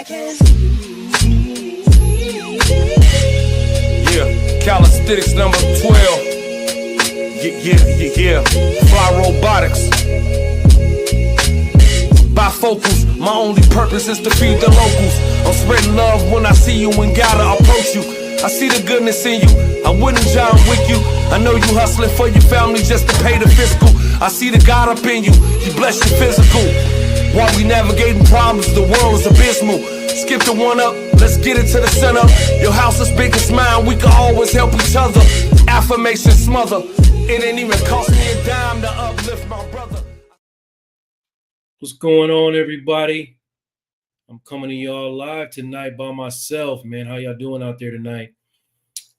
Yeah, calisthenics number 12. Yeah. Fly robotics. Bifocals, my only purpose is to feed the locals. I'm spreading love when I see you and gotta approach you. I see the goodness in you, I wouldn't John Wick you. I know you hustling for your family just to pay the fiscal. I see the God up in you, He bless your physical. While we navigating problems, the world is abysmal. Skip the one up, let's get it to the center. Your house is big as mine, we can always help each other. Affirmation smother, it ain't even cost me a dime to uplift my brother. What's going on, everybody? I'm coming to y'all live tonight by myself, man. How y'all doing out there tonight?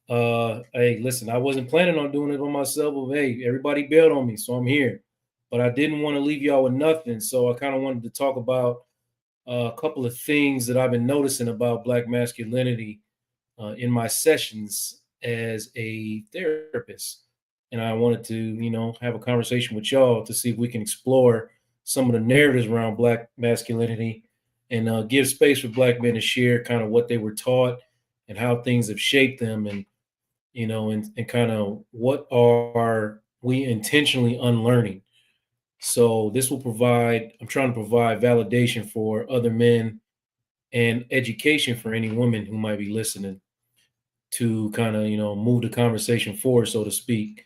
Hey, listen, I wasn't planning on doing it by myself, but hey, everybody bailed on me, so I'm here. But I didn't want to leave y'all with nothing, so I kind of wanted to talk about a couple of things that I've been noticing about Black masculinity in my sessions as a therapist. And I wanted to, have a conversation with y'all to see if we can explore some of the narratives around Black masculinity and give space for Black men to share kind of what they were taught and how things have shaped them, and kind of what are we intentionally unlearning. So this will I'm trying to provide validation for other men and education for any women who might be listening to kind of, move the conversation forward, so to speak.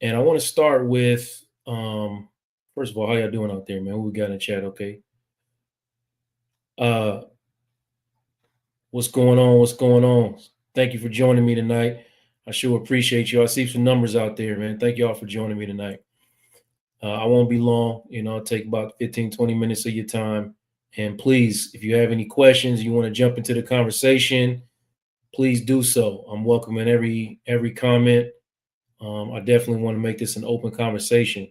And I want to start with, first of all, how y'all doing out there, man? Who we got in the chat? Okay. What's going on? What's going on? Thank you for joining me tonight. I sure appreciate you. I see some numbers out there, man. Thank y'all for joining me tonight. I won't be long. I'll take about 15, 20 minutes of your time. And please, if you have any questions, you want to jump into the conversation, please do so. I'm welcoming every comment. I definitely want to make this an open conversation.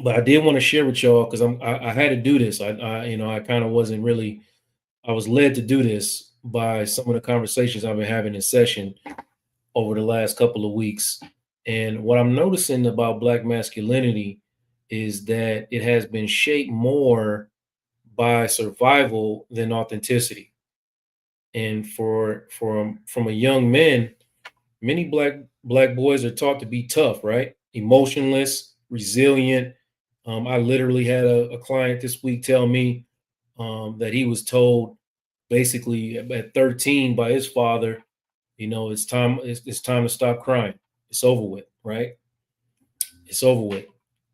But I did want to share with y'all, because I had to do this. I kind of wasn't really, I was led to do this by some of the conversations I've been having in session over the last couple of weeks. And what I'm noticing about Black masculinity is that it has been shaped more by survival than authenticity. And from a young man, many black boys are taught to be tough, right? Emotionless, resilient. I literally had a client this week tell me that he was told basically at 13 by his father, it's time to stop crying. It's over with, right? It's over with.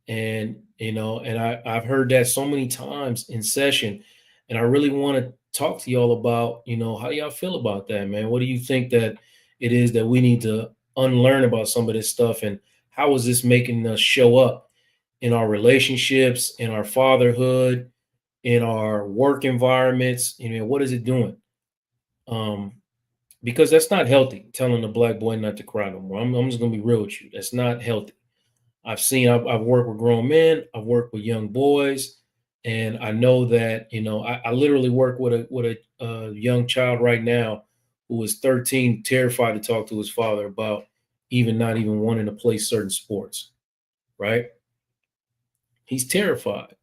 And I've heard that so many times in session, and I really want to talk to y'all about, how do y'all feel about that, man? What do you think that it is that we need to unlearn about some of this stuff, and how is this making us show up in our relationships, in our fatherhood, in our work environments? What is it doing? Because that's not healthy, telling a Black boy not to cry no more. I'm just gonna be real with you. That's not healthy. I've worked with grown men, I've worked with young boys, and I know that, I literally work with a young child right now who is 13, terrified to talk to his father about not even wanting to play certain sports, right? He's terrified.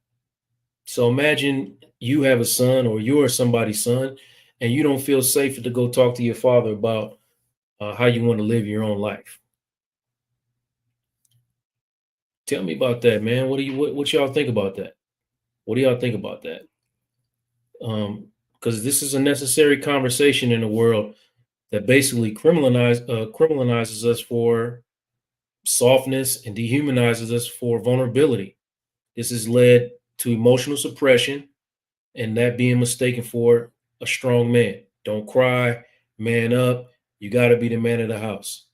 So imagine you have a son, or you're somebody's son, and you don't feel safe to go talk to your father about how you want to live your own life. Tell me about that, man. What y'all think about that? What do y'all think about that? Because this is a necessary conversation in a world that basically criminalizes us for softness and dehumanizes us for vulnerability. This has led to emotional suppression, and that being mistaken for a strong man. Don't cry, man up. You got to be the man of the house.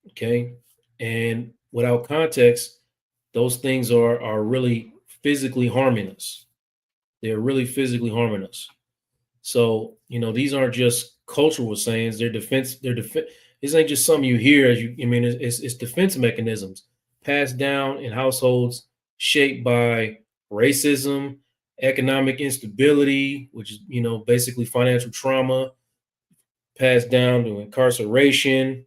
Okay? And without context, those things are really physically harming us. They're really physically harming us. So, these aren't just cultural sayings. They're defense. This ain't just something you hear it's defense mechanisms passed down in households shaped by racism, economic instability, which is, basically financial trauma, passed down to incarceration,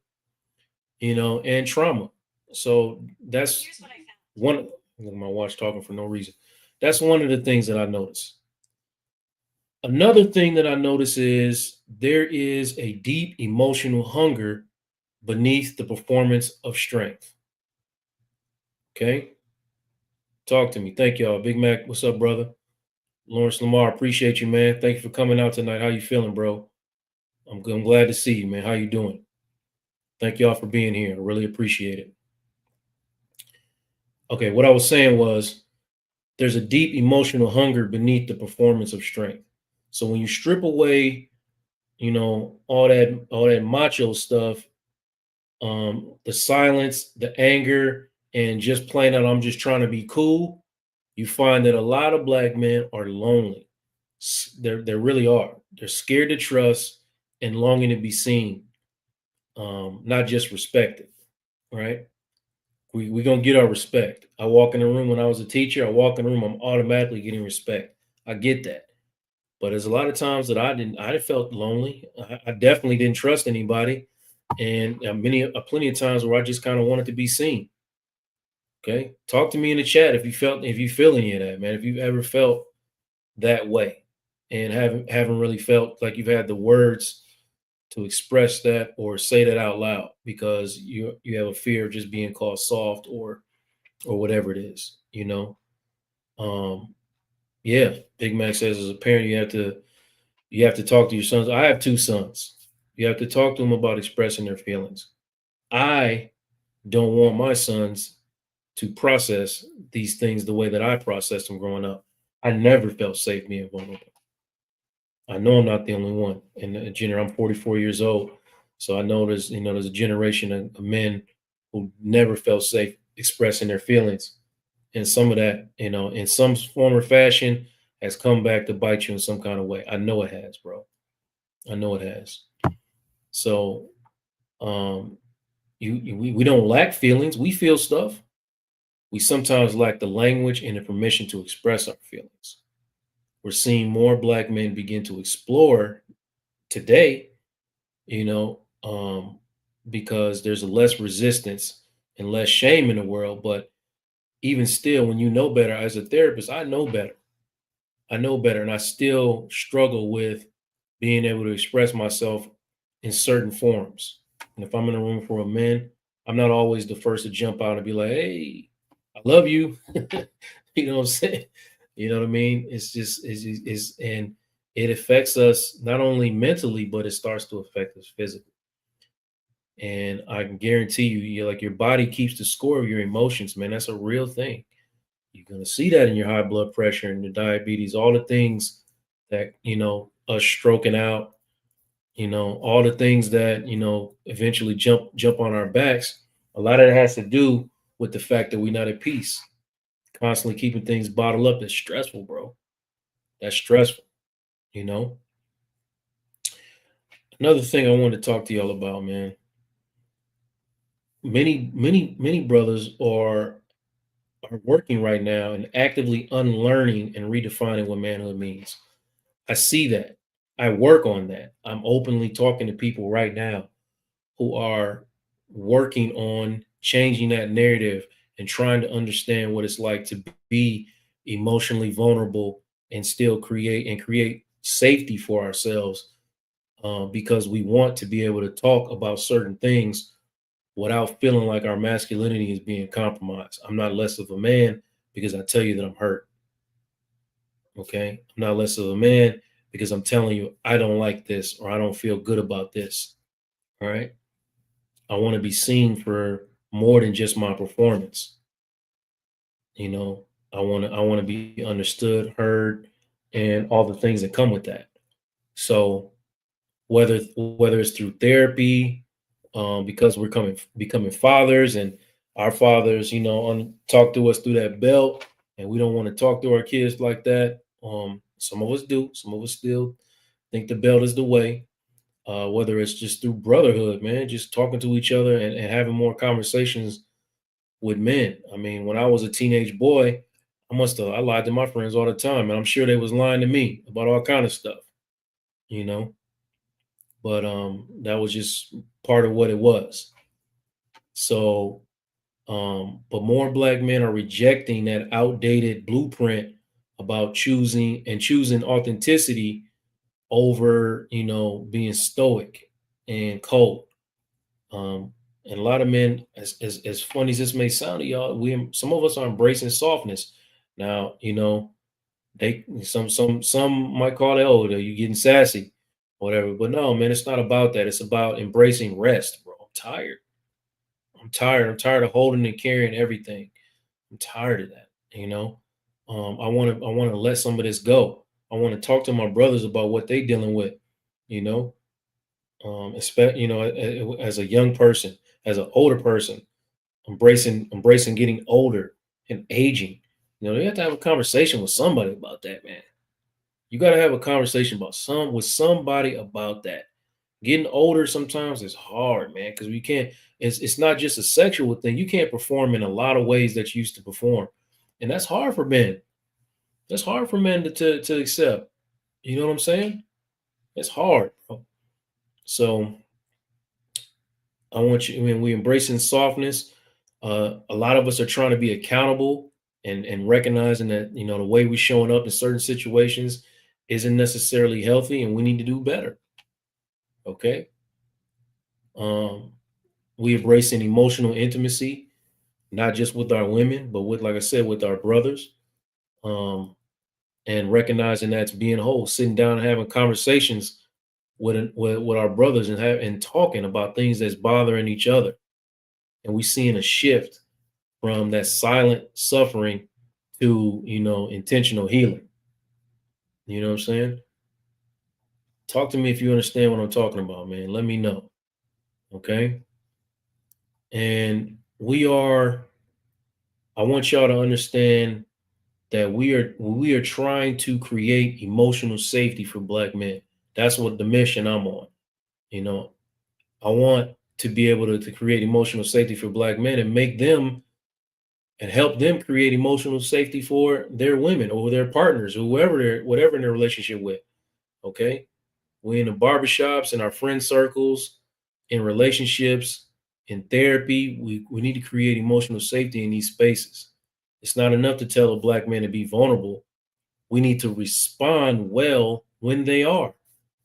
and trauma. So that's one. My watch talking for no reason. That's one of the things that I noticed. Another thing that I notice is there is a deep emotional hunger beneath the performance of strength. Okay. Talk to me. Thank y'all. Big Mac, what's up, brother? Lawrence Lamar, appreciate you, man. Thank you for coming out tonight. How you feeling, bro? I'm good. I'm glad to see you, man. How you doing? Thank y'all for being here. I really appreciate it. Okay, what I was saying was there's a deep emotional hunger beneath the performance of strength. So when you strip away, all that macho stuff, the silence, the anger, and just plain out, I'm just trying to be cool, you find that a lot of black men are lonely. They really are. They're scared to trust and longing to be seen, not just respected, right? We gonna get our respect. I walk in the room when I was a teacher. I walk in the room, I'm automatically getting respect. I get that, but there's a lot of times that I didn't. I felt lonely. I definitely didn't trust anybody, and plenty of times where I just kind of wanted to be seen. Okay, talk to me in the chat if you feel any of that, man. If you've ever felt that way, and haven't really felt like you've had the words to express that or say that out loud because you have a fear of just being called soft or whatever it is, Um, yeah, Big Mac says as a parent you have to talk to your sons. I have two sons. You have to talk to them about expressing their feelings. I don't want my sons to process these things the way that I processed them growing up. I never felt safe being vulnerable. I know I'm not the only one. And Junior, I'm 44 years old. So I know there's a generation of men who never felt safe expressing their feelings. And some of that, in some form or fashion, has come back to bite you in some kind of way. I know it has, bro. I know it has. So um we don't lack feelings. We feel stuff. We sometimes lack the language and the permission to express our feelings. We're seeing more black men begin to explore today, you know, because there's a less resistance and less shame in the world. But even still, when you know better, as a therapist, I know better. I know better, and I still struggle with being able to express myself in certain forms. And if I'm in a room full of men, I'm not always the first to jump out and be like, "Hey, I love you." You know what I'm saying? You know what I mean? It's just and it affects us not only mentally, but it starts to affect us physically. And I can guarantee you, like your body keeps the score of your emotions, man. That's a real thing. You're gonna see that in your high blood pressure and your diabetes, all the things that us stroking out, all the things that eventually jump on our backs. A lot of it has to do with the fact that we're not at peace, constantly keeping things bottled up. That's stressful, bro. That's stressful. You know. Another thing I wanted to talk to y'all about, man. Many brothers are working right now and actively unlearning and redefining what manhood means. I see that. I work on that. I'm openly talking to people right now who are working on changing that narrative and trying to understand what it's like to be emotionally vulnerable and still create safety for ourselves, because we want to be able to talk about certain things without feeling like our masculinity is being compromised. I'm not less of a man because I tell you that I'm hurt. Okay. I'm not less of a man because I'm telling you I don't like this or I don't feel good about this. All right. I want to be seen for more than just my performance. You know, I want to be understood, heard, and all the things that come with that. So whether it's through therapy, because we're becoming fathers, and our fathers, talk to us through that belt, and we don't want to talk to our kids like that. Some of us do. Some of us still think the belt is the way. Whether it's just through brotherhood, man, just talking to each other and having more conversations with men. I mean, when I was a teenage boy, I lied to my friends all the time, and I'm sure they was lying to me about all kind of stuff, you know. But that was just part of what it was. So, but more black men are rejecting that outdated blueprint about choosing authenticity over, being stoic and cold. And a lot of men, as funny as this may sound to y'all, some of us are embracing softness. Now, they some might call it, oh, you getting sassy, whatever. But no, man, it's not about that. It's about embracing rest, bro. I'm tired. I'm tired. I'm tired of holding and carrying everything. I'm tired of that. I want to let some of this go. I want to talk to my brothers about what they dealing with. You know, especially as a young person, as an older person, embracing getting older and aging. You have to have a conversation with somebody about that, man. You got to have a conversation with somebody about that. Getting older sometimes is hard, man, because we can't. It's not just a sexual thing. You can't perform in a lot of ways that you used to perform, and that's hard for men. That's hard for men to accept. You know what I'm saying? It's hard, bro. So I want you. I mean, we embracing softness. A lot of us are trying to be accountable and recognizing that the way we're showing up in certain situations isn't necessarily healthy, and we need to do better. Okay. Um, we embracing emotional intimacy, not just with our women, but with, like I said, with our brothers. Um, and recognizing that's being whole, sitting down and having conversations with our brothers and talking about things that's bothering each other. And we seeing a shift from that silent suffering to intentional healing. You know what I'm saying? Talk to me if you understand what I'm talking about, man. Let me know. Okay. And I want y'all to understand that we are trying to create emotional safety for Black men. That's what the mission I'm on. You know, I want to be able to create emotional safety for Black men and make them and help them create emotional safety for their women or their partners, or whatever in their relationship with. Okay. We in the barbershops, in our friend circles, in relationships, in therapy, we need to create emotional safety in these spaces. It's not enough to tell a Black man to be vulnerable. We need to respond well when they are.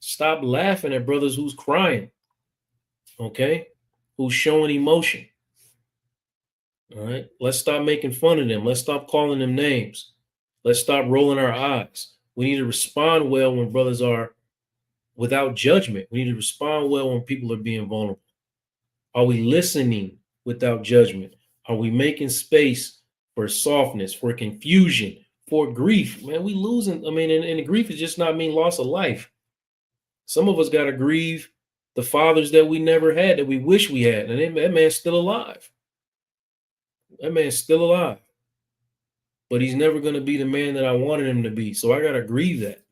Stop laughing at brothers who's crying, okay? Who's showing emotion. All right. Let's stop making fun of them. Let's stop calling them names. Let's stop rolling our eyes. We need to respond well when brothers are without judgment. We need to respond well when people are being vulnerable. Are we listening without judgment? Are we making space for softness, for confusion, for grief? Man, we losing. I mean, and grief is just not mean loss of life. Some of us got to grieve the fathers that we never had, that we wish we had. And that man's still alive. That man's still alive. But he's never going to be the man that I wanted him to be. So I got to grieve that.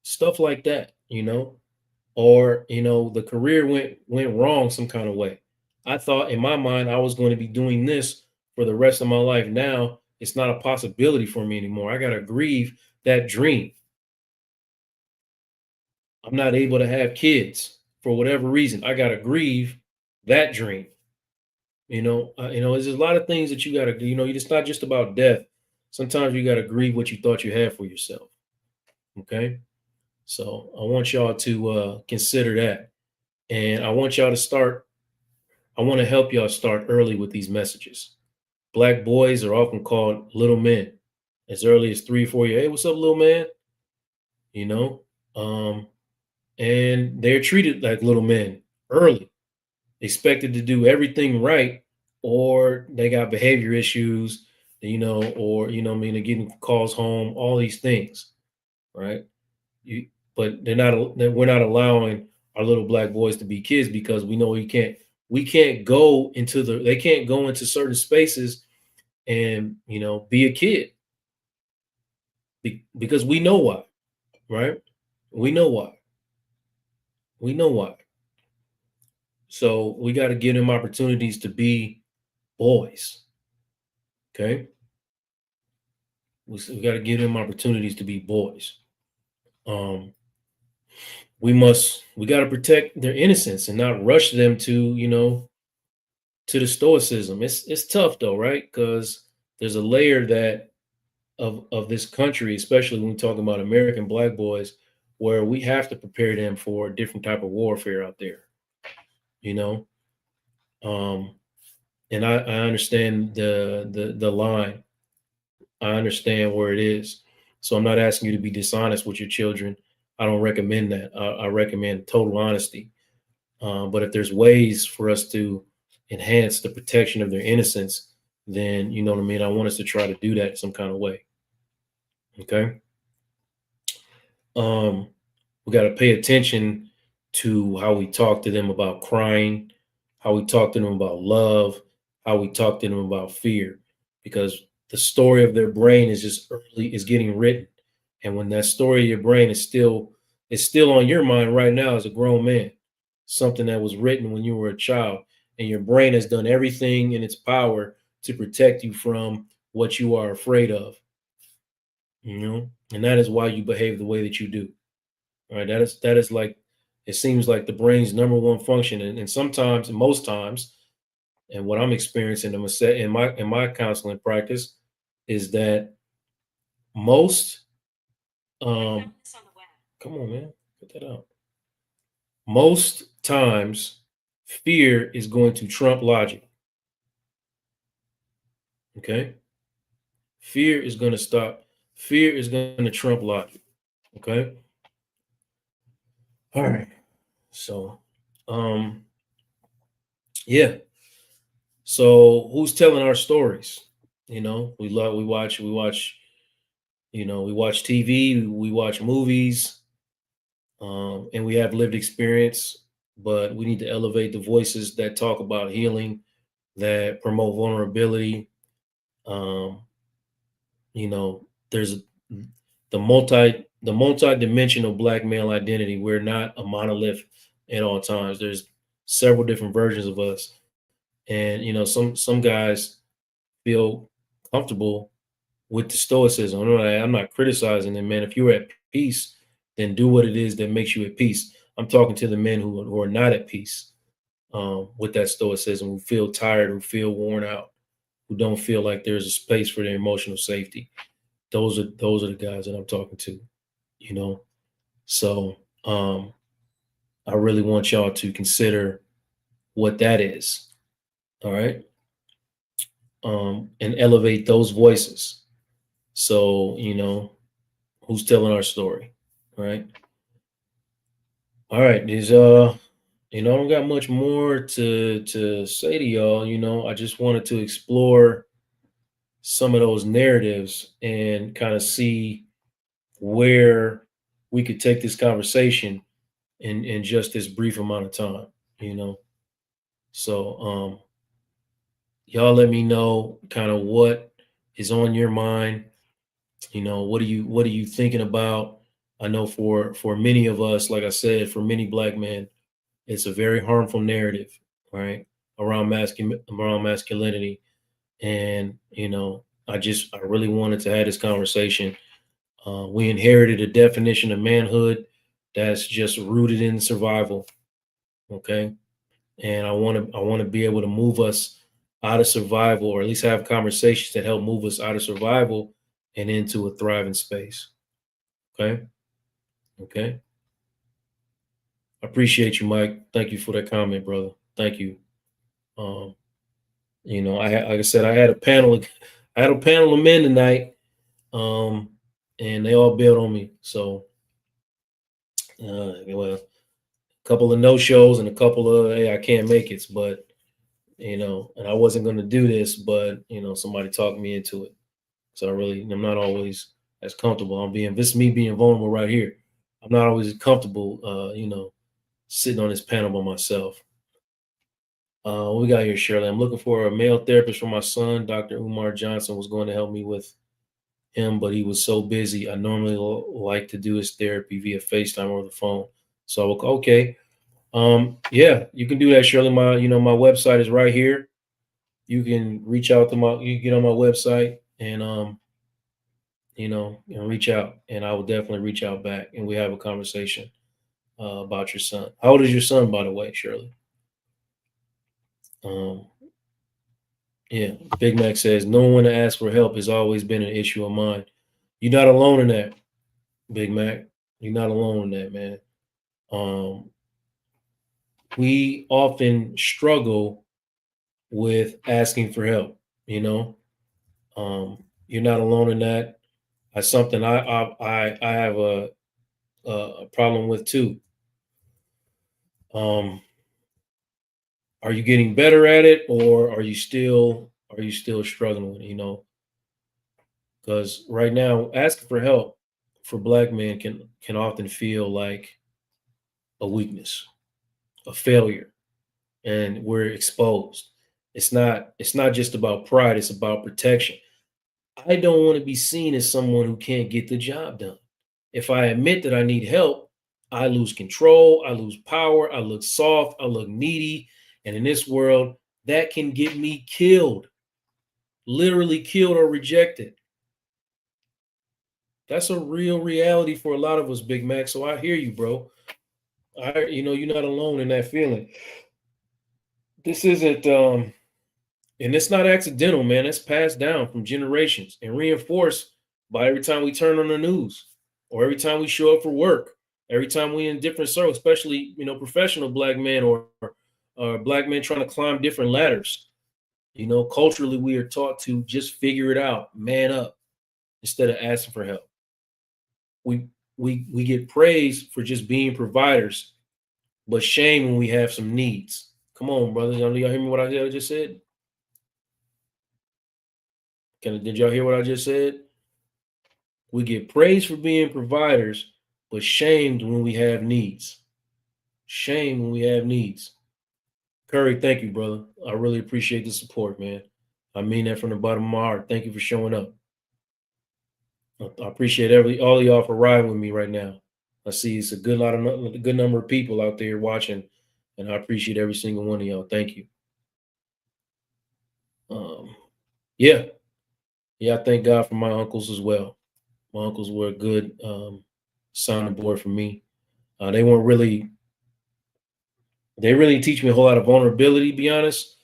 Stuff like that, or the career went wrong some kind of way. I thought in my mind I was going to be doing this for the rest of my life. Now it's not a possibility for me anymore. I got to grieve that dream. I'm not able to have kids for whatever reason. I got to grieve that dream. There's a lot of things that you got to do. It's not just about death. Sometimes you got to grieve what you thought you had for yourself. Okay. So I want y'all to consider that. And I want to help y'all start early with these messages. Black boys are often called little men as early as 3 or 4 years. Hey, what's up, little man? And they're treated like little men early, expected to do everything right, or they got behavior issues, or, they're getting calls home, all these things, right? But we're not allowing our little Black boys to be kids because we know they can't go into certain spaces and be a kid because we know why, right? We know why. So we got to give them opportunities to be boys. Okay. We got to give them opportunities to be boys. We got to protect their innocence and not rush them to the stoicism. It's tough though, right? Because there's a layer that of this country, especially when we talk about American Black boys, where we have to prepare them for a different type of warfare out there, you know. Um, and I understand the line. I understand where it is. So I'm not asking you to be dishonest with your children. I don't recommend that. I recommend total honesty. But if there's ways for us to enhance the protection of their innocence, then you know what I mean. I want us to try to do that some kind of way. Okay. Um, we got to pay attention to how we talk to them about crying, how we talk to them about love, how we talk to them about fear, because the story of their brain is just early is getting written, and when that story of your brain is still on your mind right now as a grown man, something that was written when you were a child, and your brain has done everything in its power to protect you from what you are afraid of, and that is why you behave the way that you do. All right, that is like it seems like the brain's number one function, and sometimes, and most times, and what I'm experiencing in my counseling practice is that most come on, man, put that out. Most times, fear is going to trump logic. Okay, fear is going to stop. Fear is going to trump logic. Okay, all right. So, um, yeah. So who's telling our stories? We watch TV, we watch movies, and we have lived experience, but we need to elevate the voices that talk about healing, that promote vulnerability. Um, there's the multi-dimensional black male identity. We're not a monolith at all times. There's several different versions of us, and some guys feel comfortable with the stoicism. I'm not criticizing them, man. If you're at peace, then do what it is that makes you at peace. I'm talking to the men who are not at peace with that stoicism, who feel tired, who feel worn out, who don't feel like there's a space for their emotional safety. Those are the guys that I'm talking to. You know, so I really want y'all to consider what that is. All right, and elevate those voices. So who's telling our story, right? All right, I don't got much more to say to y'all. I just wanted to explore some of those narratives and kind of see where we could take this conversation in just this brief amount of time. You know, so y'all let me know kind of what is on your mind. What are you thinking about? I know for many of us, like I said, for many black men, it's a very harmful narrative, right? Around masculinity. And I really wanted to have this conversation. We inherited a definition of manhood that's just rooted in survival. Okay. And I want to be able to move us out of survival, or at least have conversations that help move us out of survival and into a thriving space. Okay. Okay. I appreciate you, Mike. Thank you for that comment, brother. Thank you. Um, like I said, I had a panel of men tonight, um, and they all bailed on me. So, well, a couple of no shows and a couple of hey, I can't make it. But and I wasn't going to do this, but somebody talked me into it. So I'm not always as comfortable. This is me being vulnerable right here. I'm not always comfortable, sitting on this panel by myself. What we got here, Shirley? I'm looking for a male therapist for my son. Dr. Umar Johnson was going to help me with him, but he was so busy. I normally like to do his therapy via FaceTime or the phone. So okay, yeah, you can do that, Shirley. My website is right here. You can reach out to you get on my website and reach out, and I will definitely reach out back, and we have a conversation about your son. How old is your son, by the way, Shirley? Um, yeah, Big Mac says knowing when to ask for help has always been an issue of mine. You're not alone in that, Big Mac. You're not alone in that, man. We often struggle with asking for help. You know, you're not alone in that. That's something I have a problem with too. Um, are you getting better at it, or are you still struggling with it? Because right now, asking for help for Black men can often feel like a weakness, a failure, and we're exposed. It's not just about pride, it's about protection. I don't want to be seen as someone who can't get the job done. If I admit that I need help, I lose control, I lose power, I look soft, I look needy, and in this world, that can get me killed, literally killed or rejected. That's a real reality for a lot of us, Big Mac. So I hear you, bro. You're not alone in that feeling. This isn't And it's not accidental, man. It's passed down from generations and reinforced by every time we turn on the news or every time we show up for work, every time we in different circles, especially, professional Black men or Black men trying to climb different ladders. Culturally, we are taught to just figure it out, man up, instead of asking for help. We we get praised for just being providers, but shame when we have some needs. Come on, brother. Y'all hear me what I just said? Did y'all hear what I just said? We get praised for being providers, but shamed when we have needs. Shame when we have needs. Curry, thank you, brother. I really appreciate the support, man. I mean that from the bottom of my heart. Thank you for showing up. I appreciate all of y'all for riding with me right now. I see it's a good number of people out there watching, and I appreciate every single one of y'all. Thank you. Yeah, I thank God for my uncles as well. My uncles were a good sounding board for me. They weren't really They really teach me a whole lot of vulnerability, to be honest.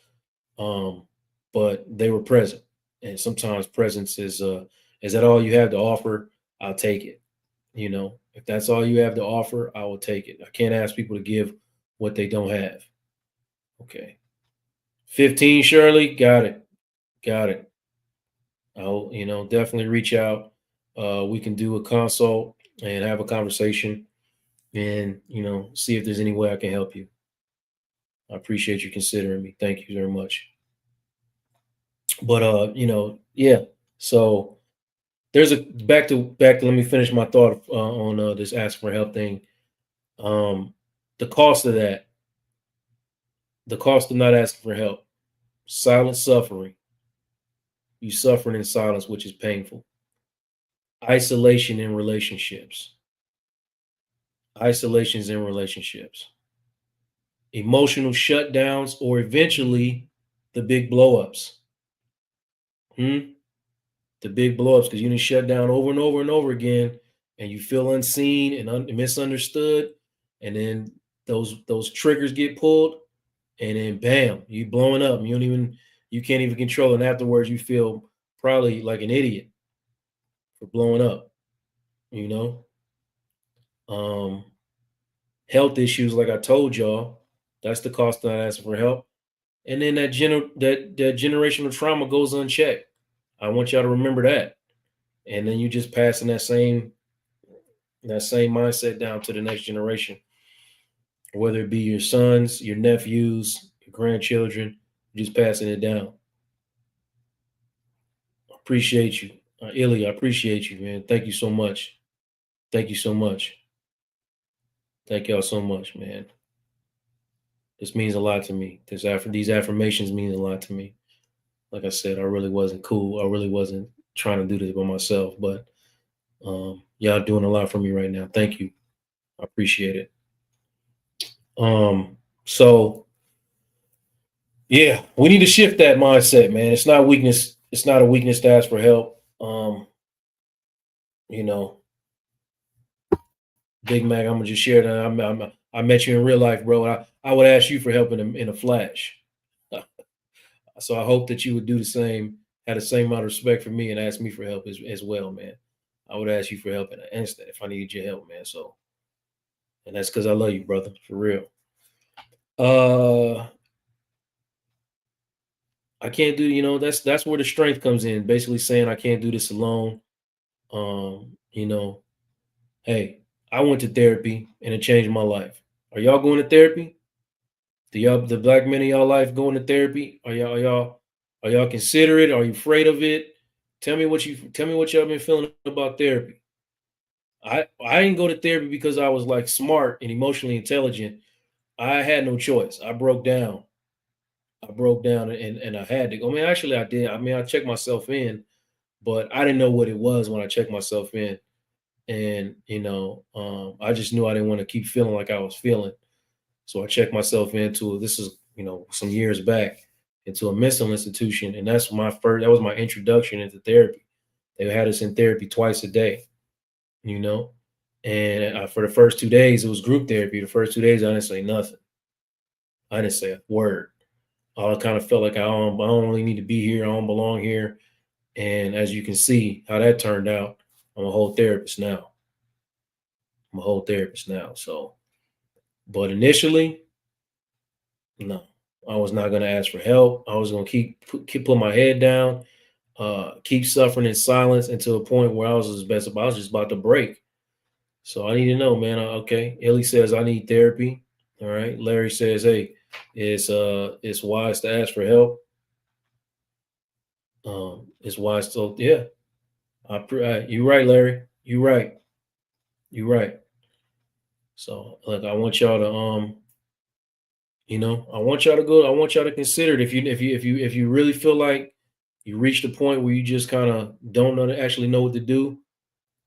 Um, but they were present, and sometimes presence is that all you have to offer? I'll take it. If that's all you have to offer, I will take it. I can't ask people to give what they don't have. Okay, 15, Shirley, got it, got it. I'll definitely reach out. We can do a consult and have a conversation, and see if there's any way I can help you. I appreciate you considering me. Thank you very much. But yeah. So there's a back to let me finish my thought on this ask for help thing. Um, the cost of that, the cost of not asking for help, silent suffering. You suffering in silence, which is painful. Isolation in relationships. Isolations in relationships. Emotional shutdowns, or eventually the big blowups. The big blowups because you didn't shut down over and over and over again, and you feel unseen and misunderstood, and then those triggers get pulled, and then bam, you blowing up. You can't even control it. And afterwards, you feel probably like an idiot for blowing up. You know, um, health issues, like I told y'all, that's the cost of not asking for help. And then that generational trauma goes unchecked. I want y'all to remember that. And then you just passing that same mindset down to the next generation, whether it be your sons, your nephews, your grandchildren, just passing it down. Appreciate you, Illy. I appreciate you, man. Thank you so much. Thank you so much. Thank y'all so much, man. This means a lot to me. These affirmations mean a lot to me. Like I said, I really wasn't cool. I really wasn't trying to do this by myself, but y'all doing a lot for me right now. Thank you. I appreciate it. So yeah, we need to shift that mindset, man. It's not weakness. It's not a weakness to ask for help. You know, Big Mac, I'm gonna just share that. I met you in real life, bro. I would ask you for help in a flash. So I hope that you would do the same, have the same amount of respect for me, and ask me for help as well, man. I would ask you for help in an instant if I needed your help, man. So, and that's because I love you, brother, for real. I can't do, that's where the strength comes in. Basically saying I can't do this alone. You know, hey, I went to therapy and it changed my life. Are y'all going to therapy? The black men in y'all life going to therapy? Are y'all considerate? Are you afraid of it? Tell me what y'all been feeling about therapy. I didn't go to therapy because I was like smart and emotionally intelligent. I had no choice. I broke down. And I had to go. I mean, actually I did. I mean, I checked myself in, but I didn't know what it was when I checked myself in. And I just knew I didn't want to keep feeling like I was feeling. So I checked myself into this is, some years back into a mental institution. And that was my introduction into therapy. They had us in therapy twice a day, you know. And for the first 2 days, it was group therapy. The first 2 days, I didn't say nothing. I didn't say a word. I kind of felt like I don't really need to be here. I don't belong here. And as you can see how that turned out, I'm a whole therapist now. So, but initially, no, I was not going to ask for help. I was going to keep put my head down, keep suffering in silence until a point where I was just about to break. So I need to know, man. Okay, Ellie says I need therapy. All right. Larry says, hey, it's wise to ask for help. It's wise to, yeah. You're right, Larry. You're right. You're right. So, like, I want y'all to I want y'all to go. I want y'all to consider it. If you really feel like you reached a point where you just kind of don't actually know what to do,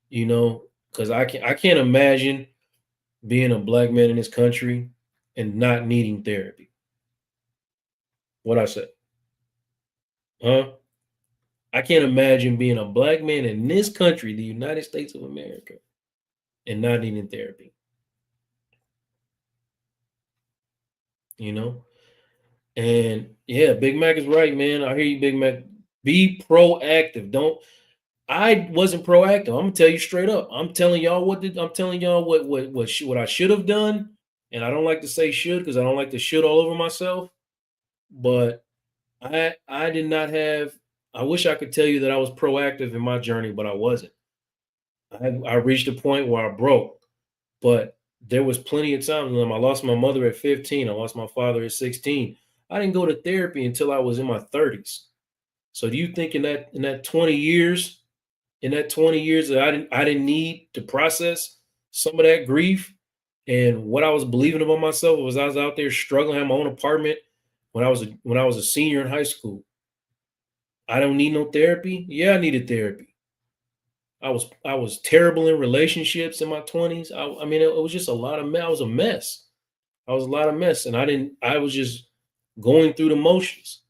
because I can't imagine being a black man in this country and not needing therapy. What I said, huh? I can't imagine being a black man in this country, the United States of America, and not needing therapy. You know, and yeah, Big Mac is right, man. I hear you, Big Mac. Be proactive. Don't. I wasn't proactive. I'm gonna tell you straight up. I'm telling y'all what I should have done, and I don't like to say should because I don't like to should all over myself. But I did not have. I wish I could tell you that I was proactive in my journey, but I wasn't. I reached a point where I broke, but there was plenty of times when I lost my mother at 15. I lost my father at 16. I didn't go to therapy until I was in my 30s. So do you think in that 20 years? In that 20 years that I didn't need to process some of that grief and what I was believing about myself was I was out there struggling, had my own apartment when I was a senior in high school. I don't need no therapy. Yeah, I needed therapy. I was terrible in relationships in my 20s. I mean, it was just a lot of mess. I was a mess. I was a lot of mess. And I was just going through the motions.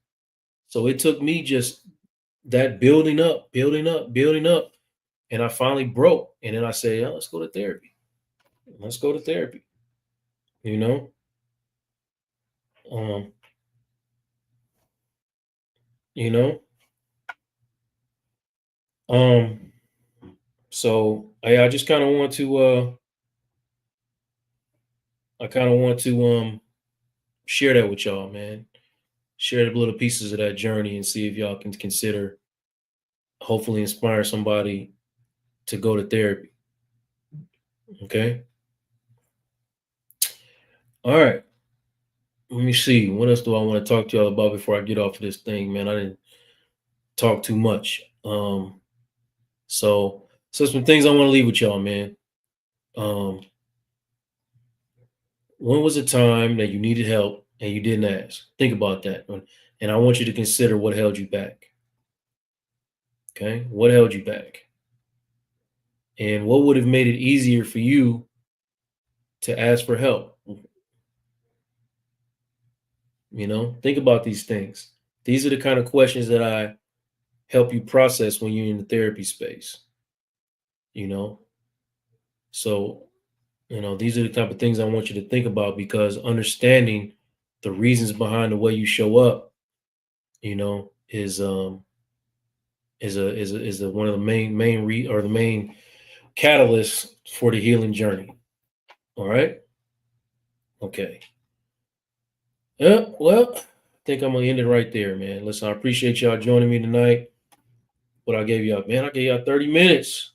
So it took me just that building up, building up, building up. And I finally broke. And then I said, oh, let's go to therapy. Let's go to therapy. You know? Um, you know? Um, so I just kind of want to share that with y'all, man. Share the little pieces of that journey and see if y'all can consider hopefully inspire somebody to go to therapy. Okay. All right. Let me see. What else do I want to talk to y'all about before I get off of this thing, man? I didn't talk too much. So some things I want to leave with y'all, man. Um, when was a time that you needed help and you didn't ask? Think about that. And I want you to consider what held you back. Okay. What held you back? And what would have made it easier for you to ask for help? Think about these things. These are the kind of questions that I help you process when you're in the therapy space. You know, so these are the type of things I want you to think about because understanding the reasons behind the way you show up, is is a one of the main catalysts for the healing journey. All right. Okay. Yeah. Well, I think I'm gonna end it right there, man. Listen, I appreciate y'all joining me tonight. What I gave y'all, man, I gave y'all 30 minutes.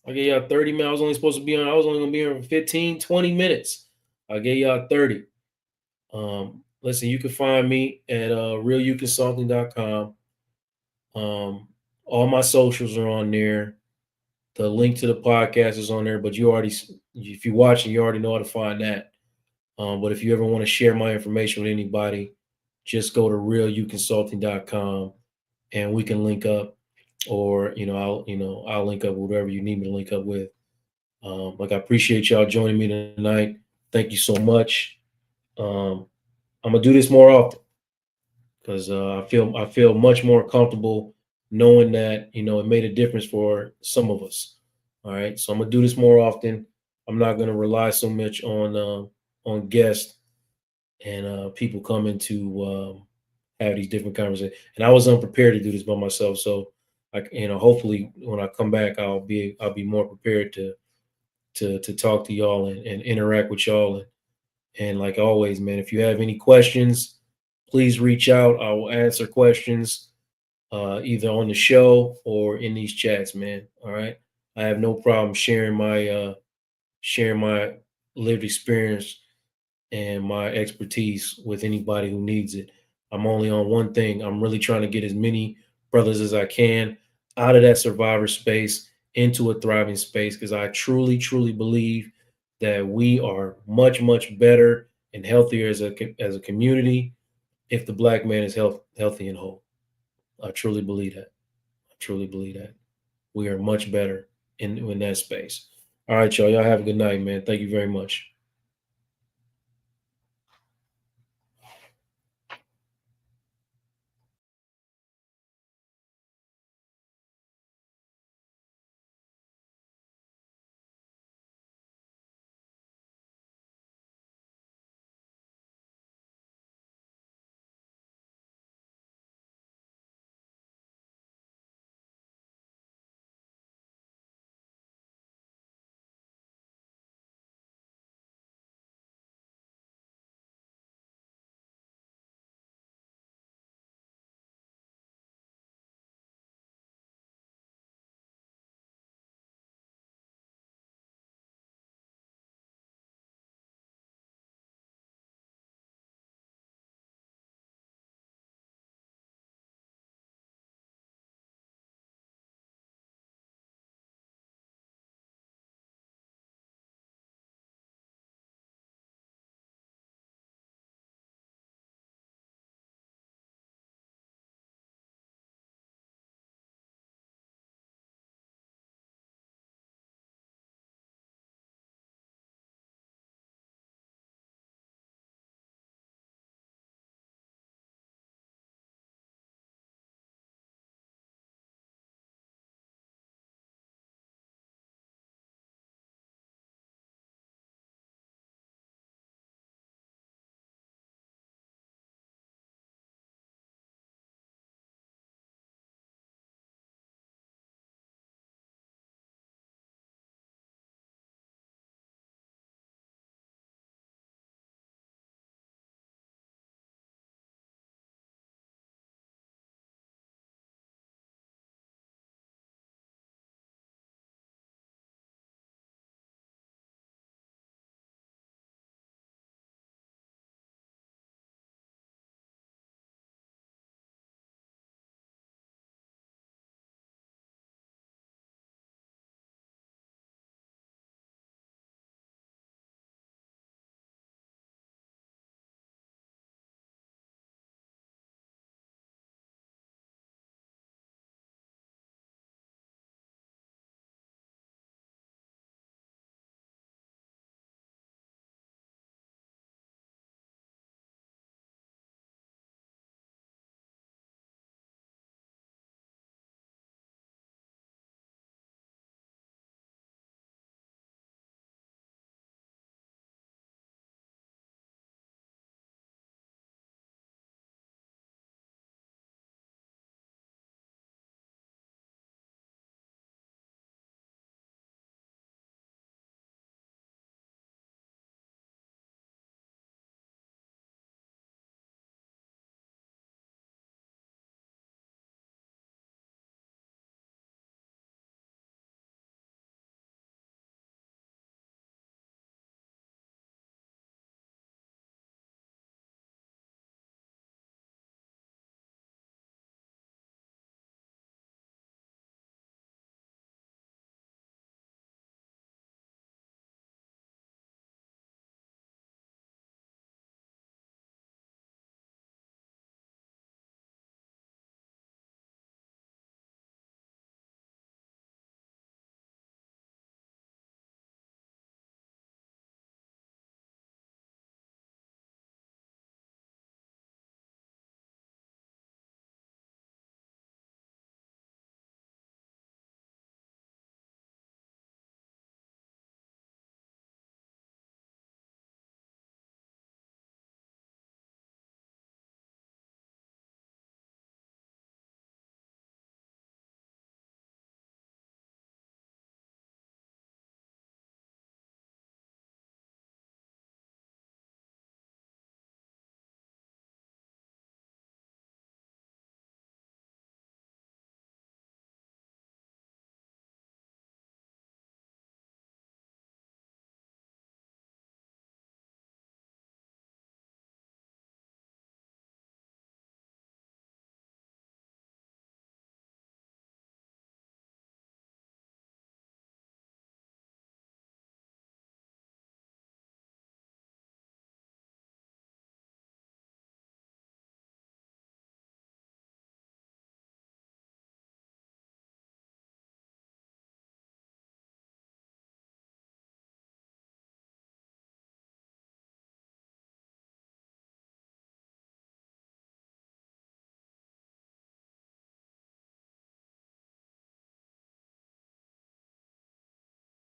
I gave y'all 30 minutes. I was only supposed to be on. I was only gonna be here for 15, 20 minutes. I gave y'all 30. Listen, you can find me at realuconsulting.com. All my socials are on there. The link to the podcast is on there, but if you're watching, you already know how to find that. But if you ever want to share my information with anybody, just go to realuconsulting.com and we can link up, or I'll link up with whatever you need me to link up with. I appreciate y'all joining me tonight. Thank you so much. I'm gonna do this more often because I feel much more comfortable knowing that it made a difference for some of us. All right, so I'm gonna do this more often. I'm not gonna rely so much on guests and people coming to have these different conversations. And I was unprepared to do this by myself, so hopefully when I come back, I'll be more prepared to talk to y'all and interact with y'all. And like always, man, if you have any questions, please reach out. I will answer questions either on the show or in these chats, man. All right. I have no problem sharing my lived experience and my expertise with anybody who needs it. I'm only on one thing. I'm really trying to get as many brothers as I can out of that survivor space into a thriving space, because I truly, truly believe that we are much, much better and healthier as a community if the Black man is healthy and whole. I truly believe that. I truly believe that. We are much better in that space. All right, y'all. Y'all have a good night, man. Thank you very much.